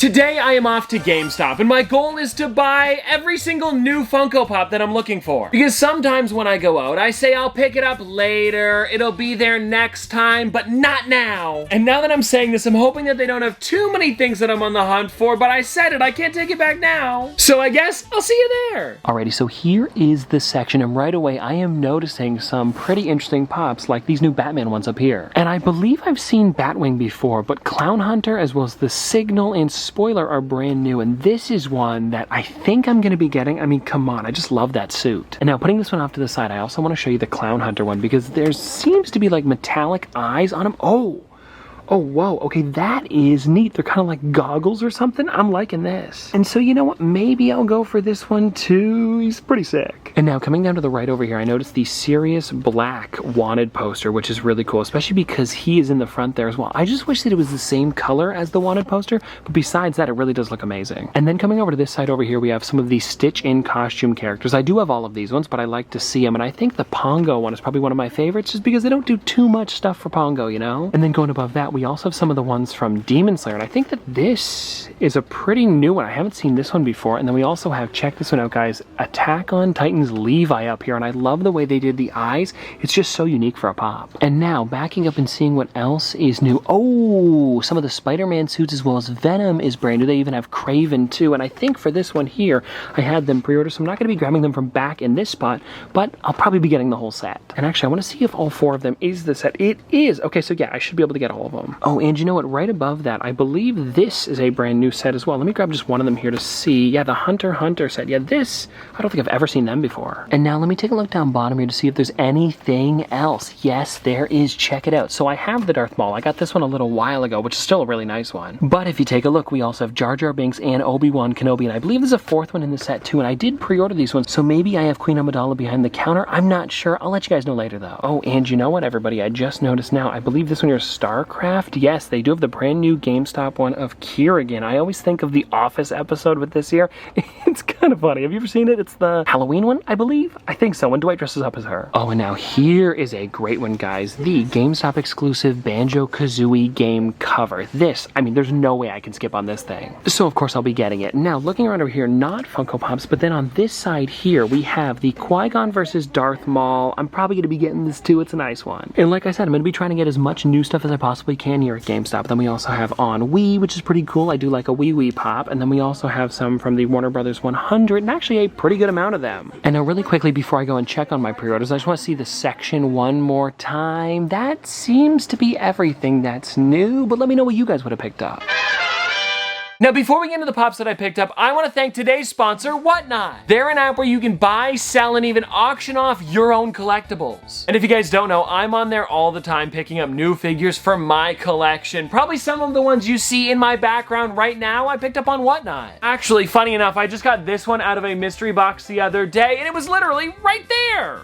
Today I am off to GameStop, and my goal is to buy every single new Funko Pop that I'm looking for. Because sometimes when I go out, I say I'll pick it up later, it'll be there next time, but not now. And now that I'm saying this, I'm hoping that they don't have too many things that I'm on the hunt for, but I said it, I can't take it back now. So I guess I'll see you there. Alrighty, so here is the section, and right away I am noticing some pretty interesting pops, like these new Batman ones up here. And I believe I've seen Batwing before, but Clown Hunter as well as the Signal and Spoiler are brand new, and this is one that I think I'm going to be getting. I mean, come on, I just love that suit. And now putting this one off to the side, I also want to show you the Clown Hunter one because there seems to be like metallic eyes on him. Oh, whoa, okay, that is neat. They're kind of like goggles or something. I'm liking this. And so, you know what? Maybe I'll go for this one too. He's pretty sick. And now coming down to the right over here, I noticed the Sirius Black Wanted poster, which is really cool, especially because he is in the front there as well. I just wish that it was the same color as the Wanted poster, but besides that, it really does look amazing. And then coming over to this side over here, we have some of the Stitch in costume characters. I do have all of these ones, but I like to see them, and I think the Pongo one is probably one of my favorites just because they don't do too much stuff for Pongo, you know? And then going above that, we also have some of the ones from Demon Slayer, and I think that this is a pretty new one. I haven't seen this one before. And then we also have, check this one out guys, Attack on Titan's Levi up here, and I love the way they did the eyes. It's just so unique for a pop. And now backing up and seeing what else is new. Oh, some of the Spider-Man suits as well as Venom is brand new. They even have Kraven too, and I think for this one here I had them pre-order, so I'm not going to be grabbing them from back in this spot, but I'll probably be getting the whole set. And actually I want to see if all four of them is the set. It is. Okay, so yeah, I should be able to get all of them. Oh, and you know what, right above that, I believe this is a brand new set as well. Let me grab just one of them here to see. Yeah, the Hunter set. Yeah, this, I don't think I've ever seen them before. And now let me take a look down bottom here to see if there's anything else. Yes, there is. Check it out. So I have the Darth Maul. I got this one a little while ago, which is still a really nice one. But if you take a look, we also have Jar Jar Binks and Obi-Wan Kenobi, and I believe there's a fourth one in the set too, and I did pre-order these ones, so maybe I have Queen Amidala behind the counter. I'm not sure. I'll let you guys know later though. Oh, and you know what, everybody? I just noticed now, I believe this one here is StarCraft. Yes, they do have the brand new GameStop one of Kirigan. I always think of the Office episode with this here. It's kind of funny. Have you ever seen it? It's the Halloween one, I believe. I think so, when Dwight dresses up as her. Oh, and now here is a great one, guys. The GameStop exclusive Banjo-Kazooie game cover. This, I mean, there's no way I can skip on this thing. So, of course, I'll be getting it. Now, looking around over here, not Funko Pops, but then on this side here, we have the Qui-Gon versus Darth Maul. I'm probably going to be getting this too. It's a nice one. And like I said, I'm going to be trying to get as much new stuff as I possibly can here at GameStop. Then we also have on Wii, which is pretty cool. I do like a Wii pop. And then we also have some from the Warner Brothers 100, and actually a pretty good amount of them. And now really quickly before I go and check on my pre-orders, I just want to see the section one more time. That seems to be everything that's new, but let me know what you guys would have picked up. Now, before we get into the pops that I picked up, I want to thank today's sponsor, Whatnot. They're an app where you can buy, sell, and even auction off your own collectibles. And if you guys don't know, I'm on there all the time picking up new figures for my collection. Probably some of the ones you see in my background right now, I picked up on Whatnot. Actually, funny enough, I just got this one out of a mystery box the other day, and it was literally right there.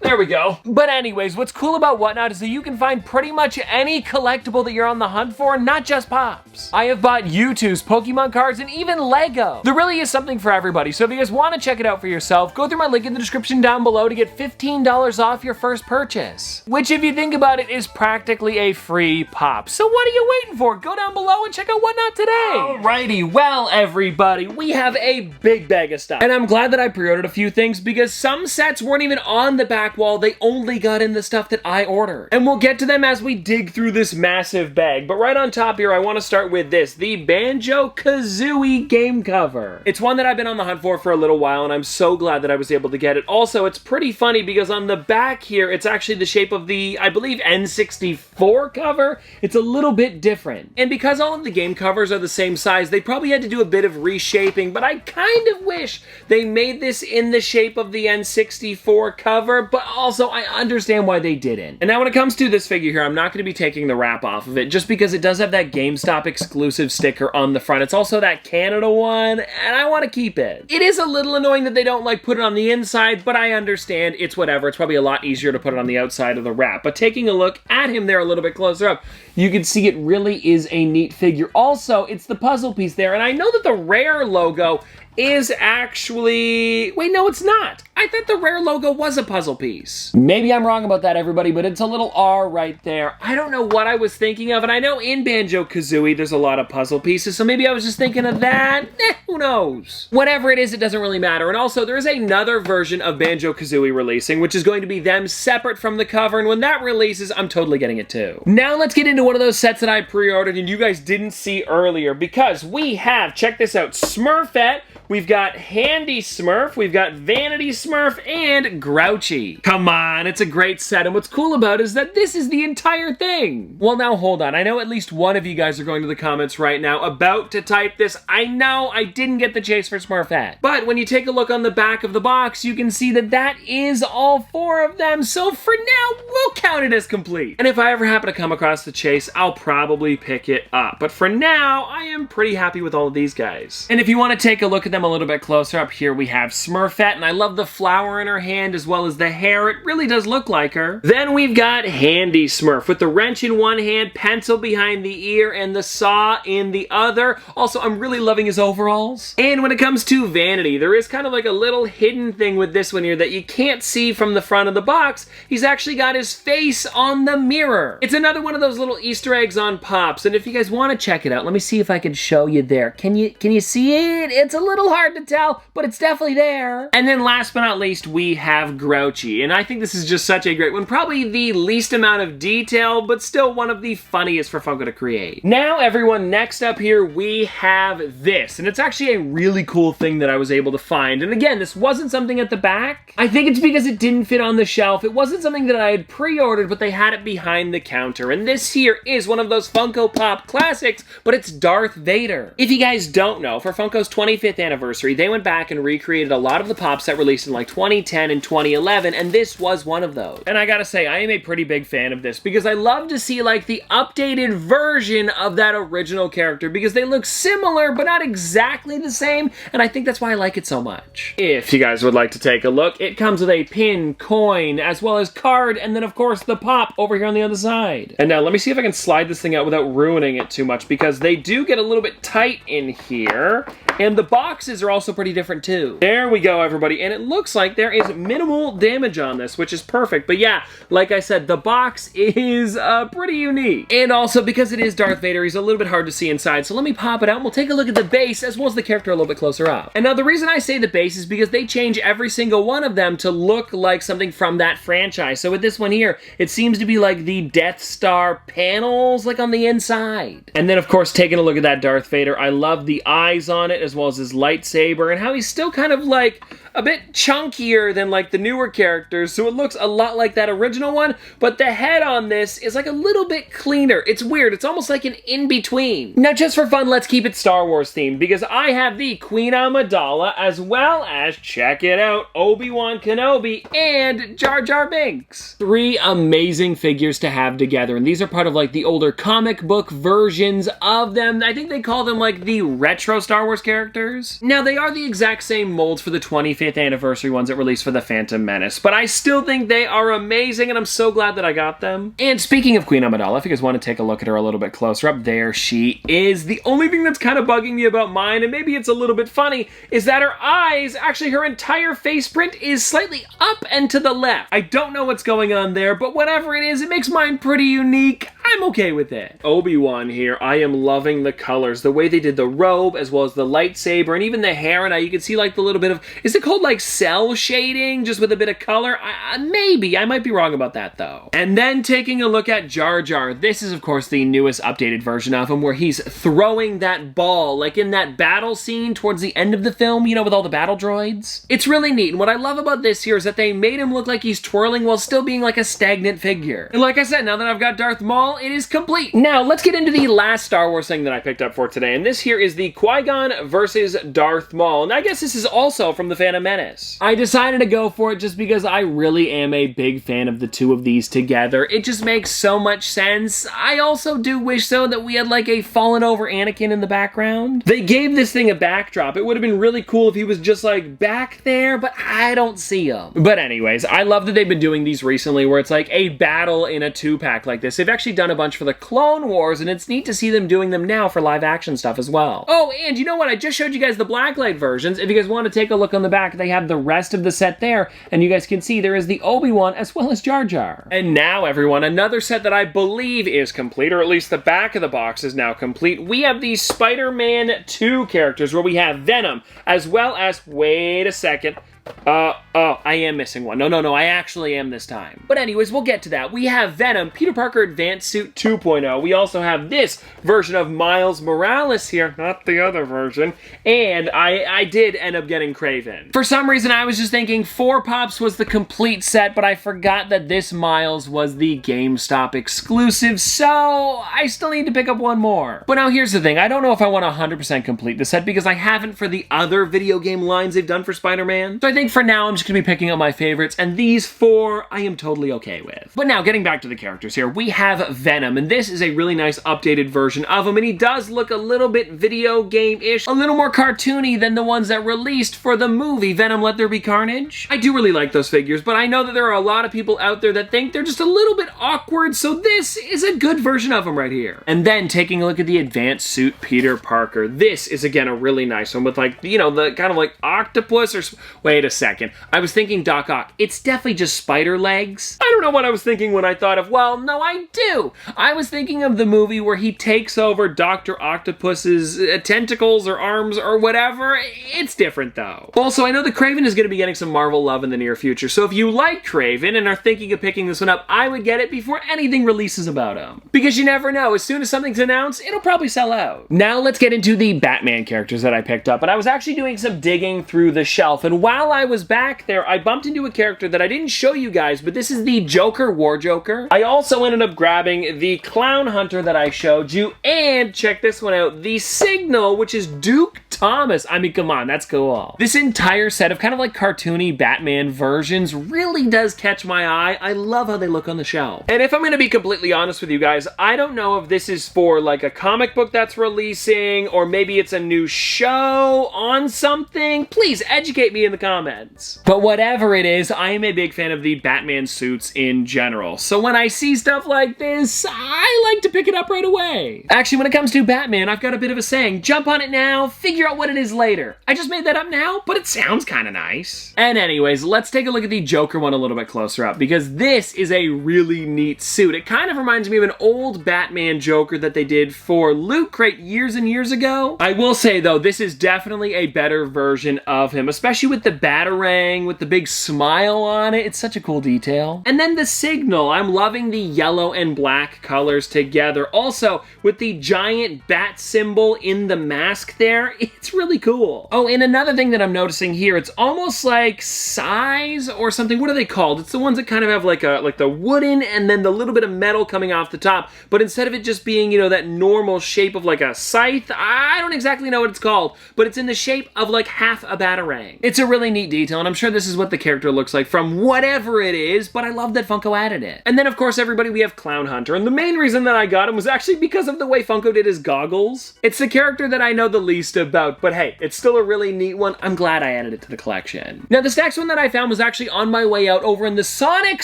There we go. But anyways, what's cool about Whatnot is that you can find pretty much any collectible that you're on the hunt for, not just pops. I have bought YouTube's Pokemon cards, and even Lego. There really is something for everybody, so if you guys want to check it out for yourself, go through my link in the description down below to get $15 off your first purchase. Which, if you think about it, is practically a free pop. So what are you waiting for? Go down below and check out Whatnot today. Alrighty, well everybody, we have a big bag of stuff. And I'm glad that I pre-ordered a few things because some sets weren't even on the back wall, they only got in the stuff that I ordered. And we'll get to them as we dig through this massive bag. But right on top here, I want to start with this, the Banjo-Kazooie game cover. It's one that I've been on the hunt for a little while, and I'm so glad that I was able to get it. Also, it's pretty funny because on the back here, it's actually the shape of the, I believe, N64 cover. It's a little bit different. And because all of the game covers are the same size, they probably had to do a bit of reshaping, but I kind of wish they made this in the shape of the N64 cover, but also I understand why they didn't. And now when it comes to this figure here, I'm not going to be taking the wrap off of it, just because it does have that GameStop exclusive sticker on the front. It's also that Canada one, and I want to keep it. It is a little annoying that they don't like put it on the inside, but I understand. It's whatever. It's probably a lot easier to put it on the outside of the wrap. But taking a look at him there a little bit closer up, you can see it really is a neat figure. Also, it's the puzzle piece there, and I know that the Rare logo is actually... Wait, no, it's not. I thought the Rare logo was a puzzle piece. Maybe I'm wrong about that, everybody, but it's a little R right there. I don't know what I was thinking of, and I know in Banjo-Kazooie there's a lot of puzzle pieces, so so maybe I was just thinking of that. Who knows? Whatever it is, it doesn't really matter. And also, there is another version of Banjo-Kazooie releasing, which is going to be them separate from the cover, and when that releases, I'm totally getting it too. Now let's get into one of those sets that I pre-ordered and you guys didn't see earlier, because we have, check this out, Smurfette, we've got Handy Smurf, we've got Vanity Smurf, and Grouchy. Come on, it's a great set, and what's cool about it is that this is the entire thing. Well, now hold on, I know at least one of you guys are going to the comments right now about to type this. I know I didn't get the chase for Smurfette, but when you take a look on the back of the box, you can see that that is all 4 of them, so for now, we'll count it as complete. And if I ever happen to come across the chase, I'll probably pick it up, but for now, I am pretty happy with all of these guys. And if you want to take a look at them a little bit closer, up here we have Smurfette, and I love the flower in her hand as well as the hair. It really does look like her. Then we've got Handy Smurf with the wrench in one hand, pencil behind the ear, and the saw in the other. Also, I'm really loving his overalls. And when it comes to Vanity, there is kind of like a little hidden thing with this one here that you can't see from the front of the box. He's actually got his face on the mirror. It's another one of those little Easter eggs on Pops, and if you guys want to check it out, let me see if I can show you there. Can you see it? It's a little hard to tell, but it's definitely there. And then last but not least, we have Grouchy, and I think this is just such a great one. Probably the least amount of detail, but still one of the funniest for Funko to create. Now, everyone, next up here, we have this, and it's actually a really cool thing that I was able to find. And again, this wasn't something at the back. I think it's because it didn't fit on the shelf. It wasn't something that I had pre-ordered, but they had it behind the counter. And this here is one of those Funko Pop classics, but it's Darth Vader. If you guys don't know, for Funko's 25th anniversary, they went back and recreated a lot of the Pops that released in like 2010 and 2011, and this was one of those. And I gotta say, I am a pretty big fan of this because I love to see like the updated version of that original character because they look similar, but not exactly the same, and I think that's why I like it so much. If you guys would like to take a look, it comes with a pin, coin, as well as card, and then of course the Pop over here on the other side. And now let me see if I can slide this thing out without ruining it too much because they do get a little bit tight in here, and the boxes are also pretty different too. There we go, everybody, and it looks like there is minimal damage on this, which is perfect. But yeah, like I said, the box is pretty unique. And also, because it is Darth Vader, he's a little bit hard to see inside, so let me pop it out and we'll take a look at the base as well as the character a little bit closer up. And now the reason I say the base is because they change every single one of them to look like something from that franchise. So with this one here, it seems to be like the Death Star panels like on the inside. And then of course, taking a look at that Darth Vader, I love the eyes on it as well as his lightsaber and how he's still kind of like a bit chunkier than like the newer characters, so it looks a lot like that original one, but the head on this is like a little bit cleaner. It's weird, it's almost like an in-between. Now just for fun, let's keep it Star Wars themed, because I have the Queen Amidala, as well as, check it out, Obi-Wan Kenobi and Jar Jar Binks. 3 amazing figures to have together, and these are part of like the older comic book versions of them. I think they call them like the retro Star Wars characters. Now they are the exact same molds for the 25th anniversary ones that released for the Phantom Menace, but I still think they are amazing, and I'm so glad that I got them. And speaking of Queen Amidala, if you guys want to take a look at her a little bit closer up, there she is. The only thing that's kind of bugging me about mine, and maybe it's a little bit funny, is that her eyes, actually her entire face print is slightly up and to the left. I don't know what's going on there, but whatever it is, it makes mine pretty unique. I'm okay with it. Obi-Wan here, I am loving the colors, the way they did the robe as well as the lightsaber and even the hair. And now you can see like the little bit of, is it called like cell shading just with a bit of color? Maybe, I might be wrong about that though. And then taking a look at Jar Jar, this is of course the newest updated version of him where he's throwing that ball like in that battle scene towards the end of the film, you know, with all the battle droids. It's really neat, and what I love about this here is that they made him look like he's twirling while still being like a stagnant figure. And like I said, now that I've got Darth Maul, it is complete. Now let's get into the last Star Wars thing that I picked up for today, and this here is the Qui-Gon versus Darth Maul, and I guess this is also from the Phantom Menace. I decided to go for it just because I really am a big fan of the two of these together. It just makes so much sense. I also do wish though that we had like a fallen over Anakin in the background. They gave this thing a backdrop. It would have been really cool if he was just like back there, but I don't see him. But anyways, I love that they've been doing these recently where it's like a battle in a 2-pack like this. They've actually done done a bunch for the Clone Wars, and it's neat to see them doing them now for live action stuff as well. Oh, and you know what? I just showed you guys the blacklight versions. If you guys want to take a look on the back, they have the rest of the set there, and you guys can see there is the Obi-Wan as well as Jar Jar. And now, everyone, another set that I believe is complete, or at least the back of the box is now complete. We have these Spider-Man 2 characters where we have Venom, as well as, wait a second, I am missing one. No, I actually am this time. But anyways, we'll get to that. We have Venom, Peter Parker Advanced Suit 2.0. We also have this version of Miles Morales here, not the other version. And I did end up getting Kraven. For some reason, I was just thinking 4 Pops was the complete set, but I forgot that this Miles was the GameStop exclusive, so I still need to pick up one more. But now here's the thing. I don't know if I want to 100% complete the set because I haven't for the other video game lines they've done for Spider-Man. So I think for now, I'm just going to be picking up my favorites, and these 4 I am totally okay with. But now, getting back to the characters here, we have Venom, and this is a really nice updated version of him, and he does look a little bit video game-ish, a little more cartoony than the ones that released for the movie Venom Let There Be Carnage. I do really like those figures, but I know that there are a lot of people out there that think they're just a little bit awkward, so this is a good version of him right here. And then, taking a look at the Advanced Suit Peter Parker, this is, again, a really nice one with, like, you know, the kind of like octopus or... Wait a second. I was thinking Doc Ock. It's definitely just spider legs. I don't know what I was thinking when I thought of, well, no, I do. I was thinking of the movie where he takes over Dr. Octopus's tentacles or arms or whatever. It's different, though. Also, I know that Kraven is going to be getting some Marvel love in the near future, so if you like Kraven and are thinking of picking this one up, I would get it before anything releases about him. Because you never know. As soon as something's announced, it'll probably sell out. Now, let's get into the Batman characters that I picked up, and I was actually doing some digging through the shelf, and while I was back there, I bumped into a character that I didn't show you guys, but this is the Joker War Joker. I also ended up grabbing the Clown Hunter that I showed you, and check this one out, the Signal, which is Duke Thomas. I mean, come on, that's cool. This entire set of kind of like cartoony Batman versions really does catch my eye. I love how they look on the shelf. And if I'm gonna be completely honest with you guys, I don't know if this is for like a comic book that's releasing, or maybe it's a new show on something. Please educate me in the comments. But whatever it is, I am a big fan of the Batman suits in general. So when I see stuff like this, I like to pick it up right away. Actually, when it comes to Batman, I've got a bit of a saying. Jump on it now, figure out what it is later. I just made that up now, but it sounds kind of nice. And anyways, let's take a look at the Joker one a little bit closer up, because this is a really neat suit. It kind of reminds me of an old Batman Joker that they did for Loot Crate years and years ago. I will say, though, this is definitely a better version of him, especially with the Batarang, with the big smile on it. It's such a cool detail. And then the Signal. I'm loving the yellow and black colors together. Also, with the giant bat symbol in the mask there, it's really cool. Oh, and another thing that I'm noticing here, it's almost like size or something. What are they called? It's the ones that kind of have like the wooden and then the little bit of metal coming off the top. But instead of it just being, you know, that normal shape of like a scythe, I don't exactly know what it's called, but it's in the shape of like half a Batarang. It's a really neat detail, and I'm sure this is what the character looks like from whatever it is, but I love that Funko added it. And then, of course, everybody, we have Clown Hunter, and the main reason that I got him was actually because of the way Funko did his goggles. It's the character that I know the least about, but hey, it's still a really neat one. I'm glad I added it to the collection. Now, this next one that I found was actually on my way out over in the Sonic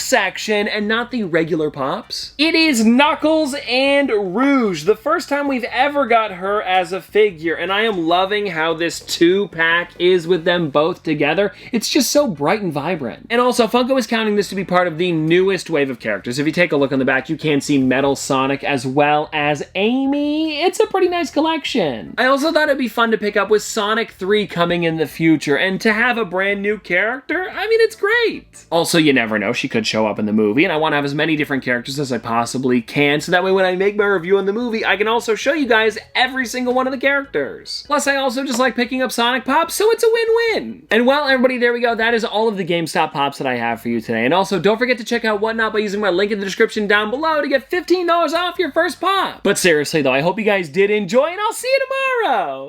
section and not the regular Pops. It is Knuckles and Rouge, the first time we've ever got her as a figure, and I am loving how this 2-pack is with them both together. It's just so bright and vibrant. And also, Funko is counting this to be part of the newest wave of characters. If you take a look on the back, you can see Metal Sonic as well as Amy. It's a pretty nice collection. I also thought it'd be fun to pick up with Sonic 3 coming in the future, and to have a brand new character, I mean, it's great. Also, you never know, she could show up in the movie, and I want to have as many different characters as I possibly can, so that way when I make my review on the movie, I can also show you guys every single one of the characters. Plus, I also just like picking up Sonic Pops, so it's a win-win. And well, everybody, there we go. That is all of the GameStop Pops that I have for you today. And also, don't forget to check out Whatnot by using my link in the description down below to get $15 off your first pop. But seriously, though, I hope you guys did enjoy, and I'll see you tomorrow.